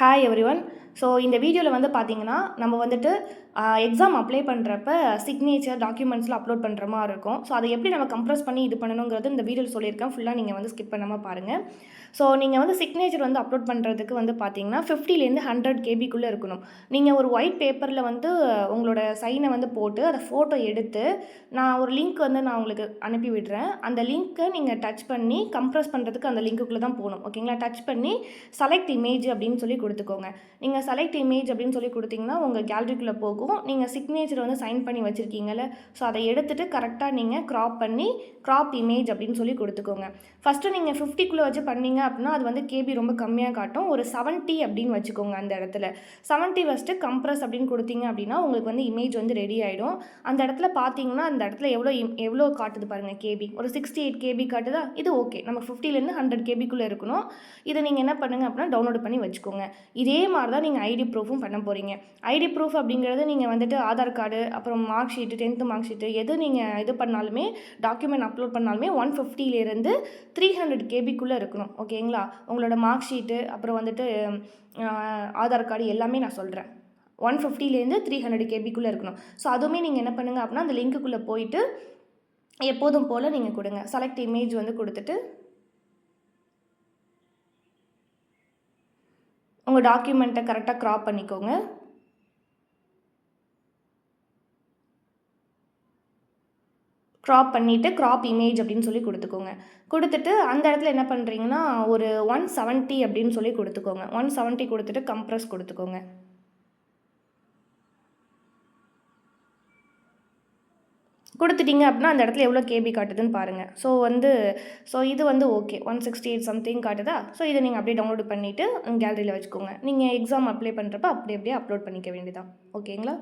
Hi everyone. So இந்த வீடியோவில் வந்து பார்த்தீங்கன்னா நம்ம வந்துட்டு எக்ஸாம் அப்ளை பண்ணுறப்ப சிக்னேச்சர் டாக்குமெண்ட்ஸ்லாம் அப்லோட் பண்ணுற மாதிரி இருக்கும். ஸோ அதை எப்படி நம்ம கம்ப்ரஸ் பண்ணி இது பண்ணணுங்கிறது இந்த வீடியோவில் சொல்லியிருக்கேன். ஃபுல்லாக நீங்கள் வந்து ஸ்கிப் பண்ணாமல் பாருங்கள். ஸோ நீங்கள் வந்து சிக்னேச்சர் வந்து அப்லோட் பண்ணுறதுக்கு வந்து பார்த்தீங்கன்னா 50லேருந்து 100 கேபிக்குள்ளே இருக்கணும். நீங்கள் ஒரு ஒயிட் பேப்பரில் வந்து உங்களோட சைனை வந்து போட்டு அதை ஃபோட்டோ எடுத்து நான் ஒரு லிங்க் வந்து நான் உங்களுக்கு அனுப்பி விடுறேன். அந்த லிங்க்கை நீங்கள் டச் பண்ணி கம்ப்ரஸ் பண்ணுறதுக்கு அந்த லிங்க்குள்ளே தான் போகணும். ஓகேங்களா? டச் பண்ணி செலக்ட் இமேஜ் அப்படின்னு சொல்லி கொடுத்துக்கோங்க. நீங்கள் செலக்ட் இமேஜ் அப்படின்னு சொல்லி கொடுத்தீங்கன்னா உங்கள் கேலரிக்குள்ளே போகும். நீங்கள் சிக்னேச்சர் வந்து சைன் பண்ணி வச்சுருக்கீங்கல்ல, ஸோ அதை எடுத்துகிட்டு கரெக்டாக நீங்கள் க்ராப் பண்ணி க்ராப் இமேஜ் அப்படின்னு சொல்லி கொடுத்துக்கோங்க. ஃபஸ்ட்டு நீங்கள் 50க்குள்ளே வச்சு பண்ணீங்க அப்படின்னா அது வந்து கேபி ரொம்ப கம்மியாக காட்டும். ஒரு 70 அப்படின்னு வச்சுக்கோங்க. அந்த இடத்துல 70 ஃபஸ்ட்டு கம்ப்ரஸ் அப்படின்னு கொடுத்தீங்க அப்படின்னா உங்களுக்கு வந்து இமேஜ் வந்து ரெடி ஆகிடும். அந்த இடத்துல பார்த்தீங்கன்னா அந்த இடத்துல எவ்வளோ காட்டுது பாருங்கள் கேபி. ஒரு 68 கேபி காட்டுதா? இது ஓகே. நம்ம 50லேருந்து 100 கேபிக்குள்ளே இருக்கணும். இதை நீங்கள் என்ன பண்ணுங்கள் அப்படின்னா டவுன்லோட் பண்ணி வச்சுக்கோங்க. இதே மாதிரி தான் நீங்கள் ஐடி ப்ரூஃபும் பண்ண போகிறீங்க. ஐடி ப்ரூஃப் அப்படிங்கிறது நீங்கள் வந்துட்டு ஆதார் கார்டு, அப்புறம் mark sheet, 10th mark sheet எது நீங்கள் இது பண்ணாலுமே டாக்குமெண்ட் அப்லோட் பண்ணாலுமே 150லேருந்து 300 கேபிக்குள்ளே இருக்கணும். ஓகேங்களா? உங்களோட மார்க் ஷீட்டு அப்புறம் வந்துட்டு ஆதார் கார்டு எல்லாமே நான் சொல்கிறேன். 150லேருந்து 300 கேபிக்குள்ளே இருக்கணும். ஸோ அதுவுமே நீங்கள் என்ன பண்ணுங்கள் அப்படின்னா அந்த லிங்க்குள்ளே போயிட்டு எப்போதும் போல் நீங்கள் கொடுங்க. செலக்ட் இமேஜ் வந்து கொடுத்துட்டு உங்கள் டாக்குமெண்ட்டை கரெக்டாக க்ராப் பண்ணிக்கோங்க. க்ராப் பண்ணிவிட்டு க்ராப் இமேஜ் அப்படின்னு சொல்லி கொடுத்துக்கோங்க. கொடுத்துட்டு அந்த இடத்துல என்ன பண்ணுறீங்கன்னா ஒரு 170 அப்படின்னு சொல்லி கொடுத்துக்கோங்க. 170 கொடுத்துட்டு கம்ப்ரஸ் கொடுத்துக்கோங்க. கொடுத்துட்டீங்க அப்படின்னா அந்த இடத்துல எவ்வளோ கேபி காட்டுதுன்னு பாருங்கள். ஸோ இது வந்து ஓகே 168 சம்திங் காட்டுதா? ஸோ இதை நீங்கள் அப்படியே டவுன்லோட் பண்ணிவிட்டு கேலரியில் வச்சுக்கோங்க. நீங்கள் எக்ஸாம் அப்ளை பண்ணுறப்ப அப்படியே அப்லோட் பண்ணிக்க வேண்டியதான். ஓகேங்களா?